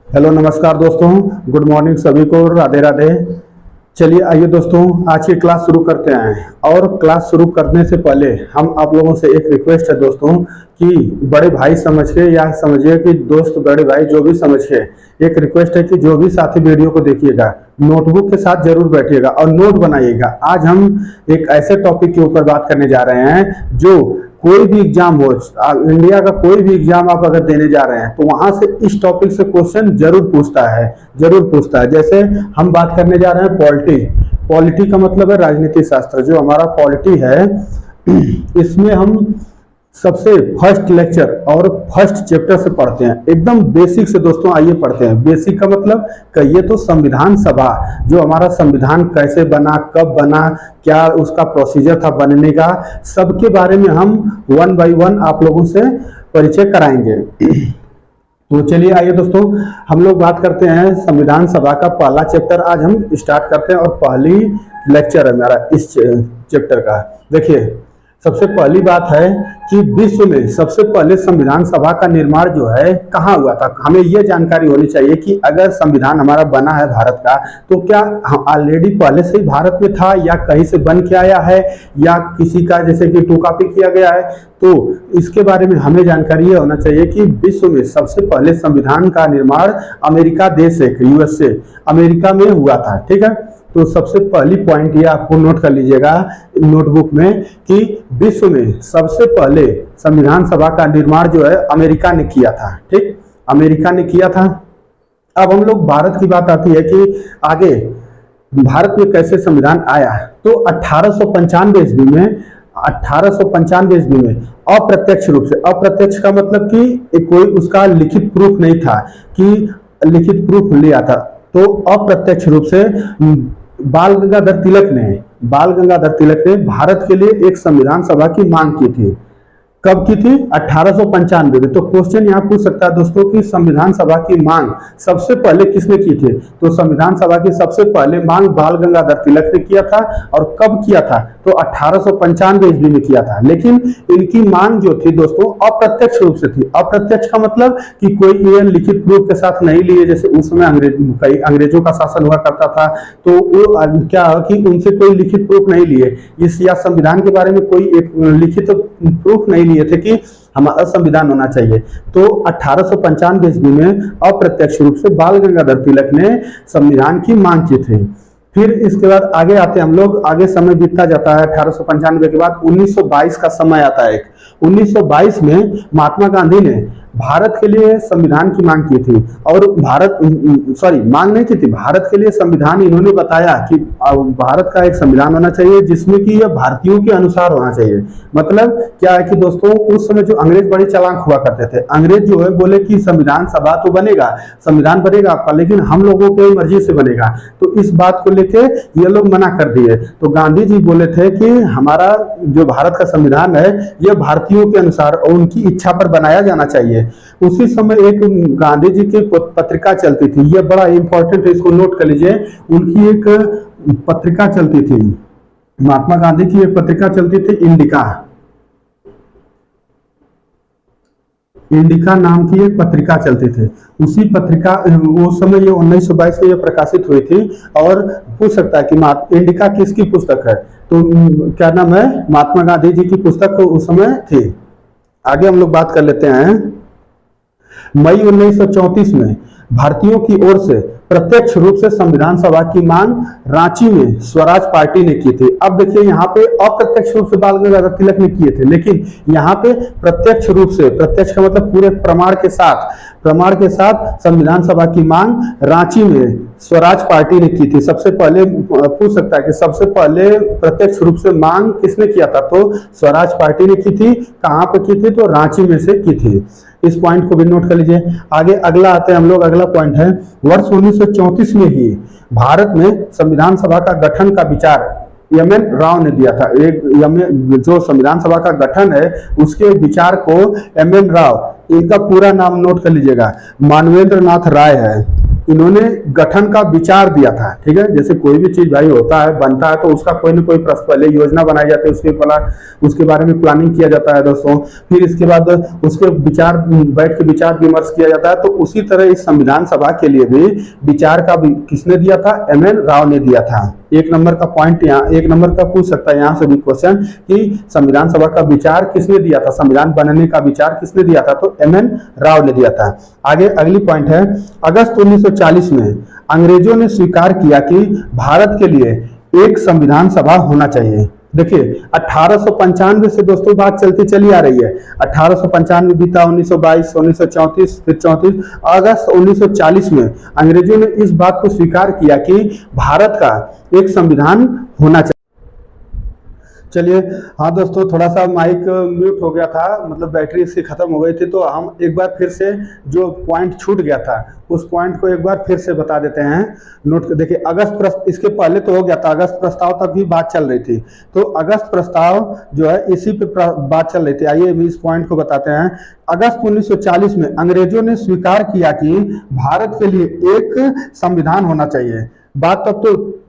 Hello नमस्कार दोस्तों, good morning सभी को, राधे राधे। चलिए आइए दोस्तों, आज की क्लास शुरू करते हैं। और क्लास शुरू करने से पहले हम आप लोगों से एक रिक्वेस्ट है दोस्तों कि बड़े भाई समझ के या समझिए कि दोस्त बड़े भाई जो भी समझ के, एक रिक्वेस्ट है कि जो भी साथी वीडियो को देखिएगा नोटबुक के साथ जरूर बैठिएगा और नोट बनाइएगा। आज हम एक ऐसे टॉपिक के ऊपर बात करने जा रहे हैं जो कोई भी एग्जाम हो, इंडिया का कोई भी एग्जाम आप अगर देने जा रहे हैं तो वहां से इस टॉपिक से क्वेश्चन जरूर पूछता है, जरूर पूछता है। जैसे हम बात करने जा रहे हैं पॉलिटी। पॉलिटी का मतलब है राजनीति शास्त्र। जो हमारा पॉलिटी है इसमें हम सबसे फर्स्ट लेक्चर और फर्स्ट चैप्टर से पढ़ते हैं, एकदम बेसिक से दोस्तों। आइए पढ़ते हैं। बेसिक का मतलब कहिए तो संविधान सभा, जो हमारा संविधान कैसे बना, कब बना, क्या उसका प्रोसीजर था बनने का, सबके बारे में हम वन बाय वन आप लोगों से परिचय कराएंगे। तो चलिए आइए दोस्तों, हम लोग बात करते हैं संविधान सभा का पहला चैप्टर आज हम स्टार्ट करते हैं। और पहली लेक्चर है मेरा इस चैप्टर का। देखिए, सबसे पहली बात है कि विश्व में सबसे पहले संविधान सभा का निर्माण जो है कहाँ हुआ था। हमें यह जानकारी होनी चाहिए कि अगर संविधान हमारा बना है भारत का, तो क्या ऑलरेडी पहले से ही भारत में था या कहीं से बन के आया है या किसी का जैसे कि टू कॉपी किया गया है। तो इसके बारे में हमें जानकारी ये होना चाहिए कि विश्व में सबसे पहले संविधान का निर्माण अमेरिका देश है, यूएसए अमेरिका में हुआ था। ठीक है, तो सबसे पहली पॉइंट ये आपको नोट कर लीजिएगा नोटबुक में कि विश्व में सबसे पहले संविधान सभा का निर्माण जो है अमेरिका ने किया था। ठीक, अमेरिका ने किया था। अब हम लोग भारत की बात आती है कि आगे भारत में कैसे संविधान आया। तो 1895 ईस्वी में 1895 ईस्वी में अप्रत्यक्ष रूप से, अप्रत्यक्ष का मतलब कि कोई उसका लिखित प्रूफ नहीं था कि लिखित प्रूफ लिया था, तो अप्रत्यक्ष रूप से बाल गंगाधर तिलक ने भारत के लिए एक संविधान सभा की मांग की थी। कब की थी? 1895 में। तो क्वेश्चन यहाँ पूछ सकता है दोस्तों कि संविधान सभा की मांग सबसे पहले किसने की थी। तो संविधान सभा की सबसे पहले मांग बाल गंगाधर तिलक ने किया था। और कब किया था? तो 1895 ईस्वी में किया था। लेकिन इनकी मांग जो थी दोस्तों अप्रत्यक्ष रूप से थी। अप्रत्यक्ष का मतलब कि कोई ये लिखित प्रूफ के साथ नहीं लिए। जैसे उस समय अंग्रेजों का शासन हुआ करता था, तो वो क्या कि उनसे कोई लिखित प्रूफ नहीं लिए, इस या संविधान के बारे में कोई एक लिखित प्रूफ नहीं लिए थे कि हमारा संविधान होना चाहिए। तो 1895 ईस्वी में अप्रत्यक्ष रूप से बाल गंगाधर तिलक ने संविधान की मांग की थी। फिर इसके बाद आगे आते हम लोग, आगे समय बीतता जाता है। 1895 के बाद 1922 का समय आता है। 1922 में महात्मा गांधी ने भारत के लिए संविधान की मांग की थी। और मांग नहीं की थी, भारत के लिए संविधान इन्होंने बताया कि भारत का एक संविधान होना चाहिए जिसमें कि यह भारतीयों के अनुसार होना चाहिए। मतलब क्या है कि दोस्तों उस समय जो अंग्रेज बड़े चालाक हुआ करते थे, अंग्रेज जो है बोले कि संविधान सभा तो बनेगा, संविधान बनेगा आपका, लेकिन हम लोगों की मर्जी से बनेगा। तो इस बात को लेके ये लोग मना कर दिए। तो गांधी जी बोले थे कि हमारा जो भारत का संविधान है यह भारतीयों के अनुसार और उनकी इच्छा पर बनाया जाना चाहिए। उसी समय एक गांधी जी की पत्रिका चलती थी, यह बड़ा इंपॉर्टेंट है, इसको नोट कर लीजिए। उनकी एक पत्रिका चलती थी, महात्मा गांधी की एक पत्रिका चलती थी, इंडिका नाम की एक पत्रिका चलती थी। उसी पत्रिका उस समय ये 1922 में ये प्रकाशित हुई थी। और पूछ सकता है कि इंडिका किसकी पुस्तक है, तो क्या नाम है, महात्मा गांधी जी की पुस्तक उस समय थी। आगे हम लोग बात कर लेते हैं। मई 1934 में भारतीयों की ओर से प्रत्यक्ष रूप से संविधान सभा की मांग रांची में स्वराज पार्टी ने की थी। अब देखिए यहाँ पे अप्रत्यक्ष रूप से बाल गंगाधर तिलक ने किए थे, लेकिन यहाँ पे प्रत्यक्ष रूप से, प्रत्यक्ष का मतलब पूरे प्रमाण के साथ संविधान सभा की मांग रांची में स्वराज पार्टी ने की थी। सबसे पहले पूछ सकता है कि सबसे पहले प्रत्यक्ष रूप से मांग किसने किया था, तो स्वराज पार्टी ने की थी। कहां पे की थी, तो रांची में से की थी। इस पॉइंट को भी नोट कर लीजिए। आगे अगला आते हैं हम लोग, अगला पॉइंट है वर्ष 1934 में ही भारत में संविधान सभा का गठन का विचार एम.एन. राव ने दिया था। जो संविधान सभा का गठन है उसके विचार को एम.एन. राव, इनका पूरा नाम नोट कर लीजिएगा, मानवेंद्र नाथ राय है। इन्होंने गठन का विचार दिया था। ठीक है, जैसे कोई भी चीज भाई होता है, बनता है, तो उसका कोई ना कोई पहले योजना बनाई जाती है, उसके बारे में प्लानिंग किया जाता है दोस्तों, फिर इसके बाद उसके विचार बैठ के विचार विमर्श किया जाता है। तो उसी तरह इस संविधान सभा के लिए भी विचार का किसने दिया था? एम.एन. राव ने दिया था। एक नंबर का पॉइंट यहाँ, एक नंबर का पूछ सकता है यहाँ से भी क्वेश्चन कि संविधान सभा का विचार किसने दिया था, संविधान बनने का विचार किसने दिया था? तो एम.एन. राव ने दिया था। आगे अगली पॉइंट है, अगस्त 1940 में अंग्रेजों ने स्वीकार किया कि भारत के लिए एक संविधान सभा होना चाहिए। देखिए 1895 से दोस्तों बात चलती चली आ रही है। 1895 बीता, 1922, 1934, फिर 34, अगस्त 1940 में अंग्रेजों ने इस बात को स्वीकार किया कि भारत का एक संविधान होना चाहिए। चलिए, हाँ दोस्तों, थोड़ा सा माइक म्यूट हो गया था, मतलब बैटरी इसकी खत्म हो गई थी, तो हम एक बार फिर से जो पॉइंट छूट गया था उस पॉइंट को एक बार फिर से बता देते हैं। नोट देखिए, इसके पहले तो हो गया था, अगस्त प्रस्ताव तक भी बात चल रही थी, तो अगस्त प्रस्ताव जो है इसी पे बात चल रही थी। आइए इस पॉइंट को बताते हैं। अगस्त 1940 में अंग्रेजों ने स्वीकार किया कि भारत के लिए एक संविधान होना चाहिए। बात तब तो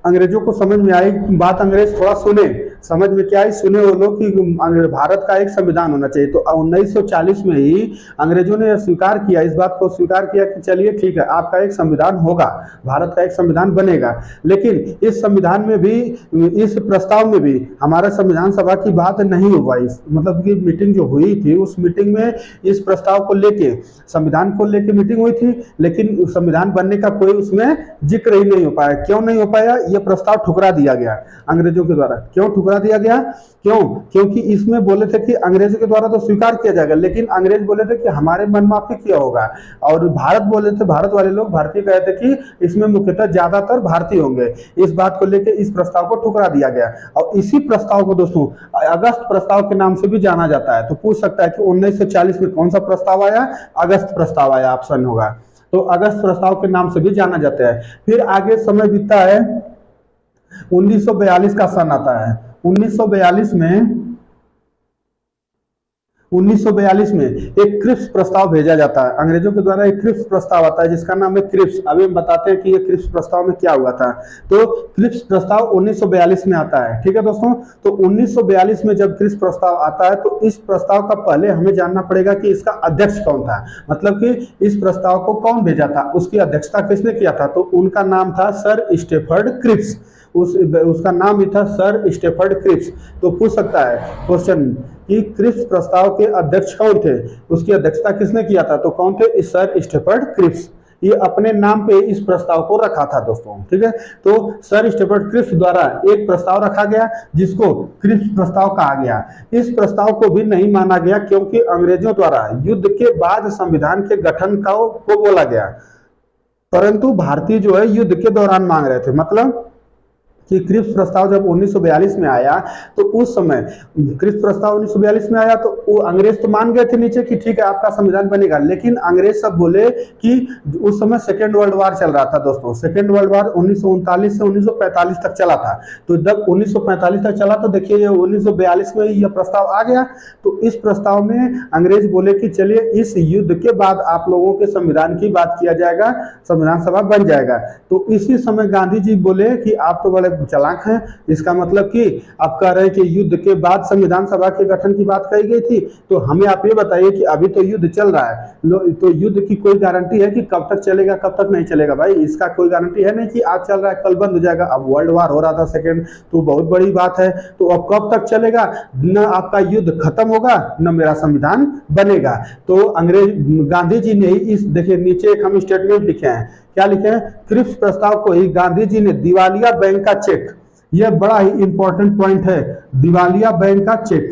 अंग्रेजों को समझ में आई, बात अंग्रेज थोड़ा सुने, समझ में क्या आई, सुने वो लोग कि भारत का एक संविधान होना चाहिए। तो 1940 में ही अंग्रेजों ने स्वीकार किया, इस बात को स्वीकार किया कि चलिए ठीक है, आपका एक संविधान होगा, भारत का एक संविधान बनेगा। लेकिन इस संविधान में भी, इस प्रस्ताव में भी हमारा संविधान सभा की बात नहीं हो पाई। मतलब कि मीटिंग जो हुई थी, उस मीटिंग में इस प्रस्ताव को लेके, संविधान को लेके मीटिंग हुई थी, लेकिन संविधान बनने का कोई उसमें जिक्र ही नहीं हो पाया। क्यों नहीं हो पाया? यह प्रस्ताव ठुकरा दिया गया अंग्रेजों के द्वारा। क्यों ठुकरा दिया गया? क्यों? क्योंकि इसमें बोले थे कि अंग्रेजों के द्वारा तो स्वीकार किया जाएगा, लेकिन अंग्रेज बोले थे कि हमारे मनमाफी किया होगा, और भारत बोले थे, भारत वाले लोग, भारतीय कहे थे कि इसमें मुख्यतः ज्यादातर भारतीय होंगे। इस बात को लेकर इस प्रस्ताव को ठुकरा दिया गया, और इसी प्रस्ताव को दोस्तों अगस्त प्रस्ताव के नाम से भी जाना जाता है। तो पूछ सकता है कि 1940 में कौन सा प्रस्ताव आया? अगस्त प्रस्ताव आया, ऑप्शन होगा। तो अगस्त प्रस्ताव के नाम से भी जाना जाता है। फिर आगे समय बीतता है, 1942 का सन आता है। 1942 में एक क्रिप्स प्रस्ताव भेजा जाता है, अंग्रेजों के द्वारा एक क्रिप्स प्रस्ताव आता है जिसका नाम है क्रिप्स। अभी हम बताते हैं कि ये क्रिप्स प्रस्ताव में क्या हुआ था। तो क्रिप्स प्रस्ताव 1942 में आता है। ठीक है दोस्तों, तो 1942 में जब क्रिप्स प्रस्ताव आता है, तो इस प्रस्ताव का पहले हमें जानना पड़ेगा कि इसका अध्यक्ष कौन था, मतलब कि इस प्रस्ताव को कौन भेजा था, उसकी अध्यक्षता किसने किया था। तो उनका नाम था सर स्टेफर्ड क्रिप्स। उसका नाम ही था सर स्टेफर्ड क्रिप्स। तो पूछ सकता है क्वेश्चन कि क्रिप्स प्रस्ताव के अध्यक्ष कौन थे, उसकी अध्यक्षता किसने किया था? तो कौन थे? Sir Stafford Cripps. ये अपने नाम पे इस प्रस्ताव को रखा था दोस्तों। ठीक है, तो सर स्टेफर्ड क्रिप्स द्वारा एक प्रस्ताव रखा गया जिसको क्रिप्स प्रस्ताव कहा गया। इस प्रस्ताव को भी नहीं माना गया क्योंकि अंग्रेजों द्वारा युद्ध के बाद संविधान के गठन को बोला गया, परंतु भारतीय जो है युद्ध के दौरान मांग रहे थे। मतलब कि क्रिप्स प्रस्ताव जब 1942 में आया, तो उस समय क्रिप्स प्रस्ताव 1942 में आया, तो वो अंग्रेज तो मान गए थे नीचे कि ठीक है आपका संविधान बनेगा, लेकिन अंग्रेज सब बोले कि उस समय सेकेंड वर्ल्ड वार चल रहा था दोस्तों। सेकेंड वर्ल्ड वार 1939 से 1945 तक चला था। तो जब 1945 तक चला, तो देखिए ये 1942 में यह प्रस्ताव आ गया। तो इस प्रस्ताव में अंग्रेज बोले कि चलिए इस युद्ध के बाद आप लोगों के संविधान की बात किया जाएगा, संविधान सभा बन जाएगा। तो इसी समय गांधी जी बोले कि आप तो बड़े चालाक हैं, इसका मतलब कि आप कह रहे हैं कि युद्ध के बाद संविधान सभा के गठन की बात कही गई थी, तो हमें आप ये बताइए कि अभी तो युद्ध चल रहा है, तो युद्ध की कोई गारंटी है कि कब तक चलेगा कब तक नहीं चलेगा? भाई इसका कोई गारंटी है नहीं कि आज चल रहा है कल बंद हो जाएगा। अब वर्ल्ड वार हो रहा था सेकेंड, तो बहुत बड़ी बात है। तो अब कब तक चलेगा? न आपका युद्ध खत्म होगा न मेरा संविधान बनेगा। तो अंग्रेज गांधी जी ने इस, देखिए नीचे एक हम स्टेटमेंट लिखे हैं, क्या लिखे हैं? क्रिप्स प्रस्ताव को ही गांधी जी ने दिवालिया बैंक का चेक, यह बड़ा ही इंपॉर्टेंट पॉइंट है, दिवालिया बैंक का चेक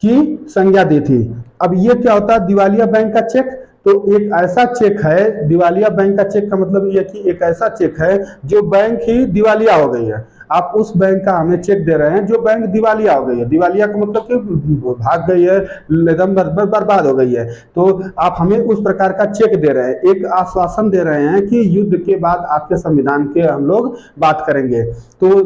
की संज्ञा दी थी। अब ये क्या होता है दिवालिया बैंक का चेक? तो एक ऐसा चेक है, दिवालिया बैंक का चेक का मतलब यह कि एक ऐसा चेक है जो बैंक ही दिवालिया हो गई है। आप उस बैंक का हमें चेक दे रहे हैं जो बैंक दिवालिया हो गई है। दिवालिया का मतलब कि भाग गई है, एकदम बर्बाद हो गई है। तो आप हमें उस प्रकार का चेक दे रहे हैं, एक आश्वासन दे रहे हैं कि युद्ध के बाद आपके संविधान के हम लोग बात करेंगे। तो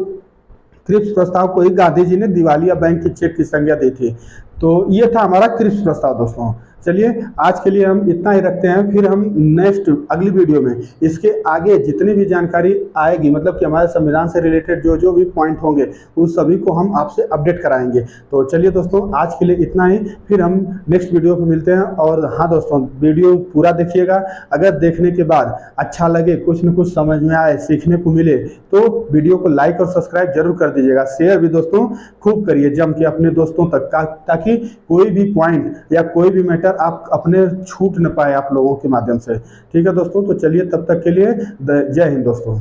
क्रिप्स प्रस्ताव को ही गांधी जी ने दिवालिया बैंक के चेक की संज्ञा दी थी। तो ये था हमारा क्रिप्स प्रस्ताव दोस्तों। चलिए आज के लिए हम इतना ही रखते हैं, फिर हम नेक्स्ट अगली वीडियो में इसके आगे जितनी भी जानकारी आएगी, मतलब कि हमारे संविधान से रिलेटेड जो जो भी पॉइंट होंगे उस सभी को हम आपसे अपडेट कराएंगे। तो चलिए दोस्तों आज के लिए इतना ही, फिर हम नेक्स्ट वीडियो पे मिलते हैं। और हाँ दोस्तों, वीडियो पूरा देखिएगा, अगर देखने के बाद अच्छा लगे, कुछ न कुछ समझ में आए, सीखने को मिले, तो वीडियो को लाइक और सब्सक्राइब जरूर कर दीजिएगा। शेयर भी दोस्तों खूब करिए जम के अपने दोस्तों तक, ताकि कोई भी पॉइंट या कोई भी मैटर आप अपने छूट न पाए आप लोगों के माध्यम से। ठीक है दोस्तों, तो चलिए तब तक के लिए जय हिंद दोस्तों।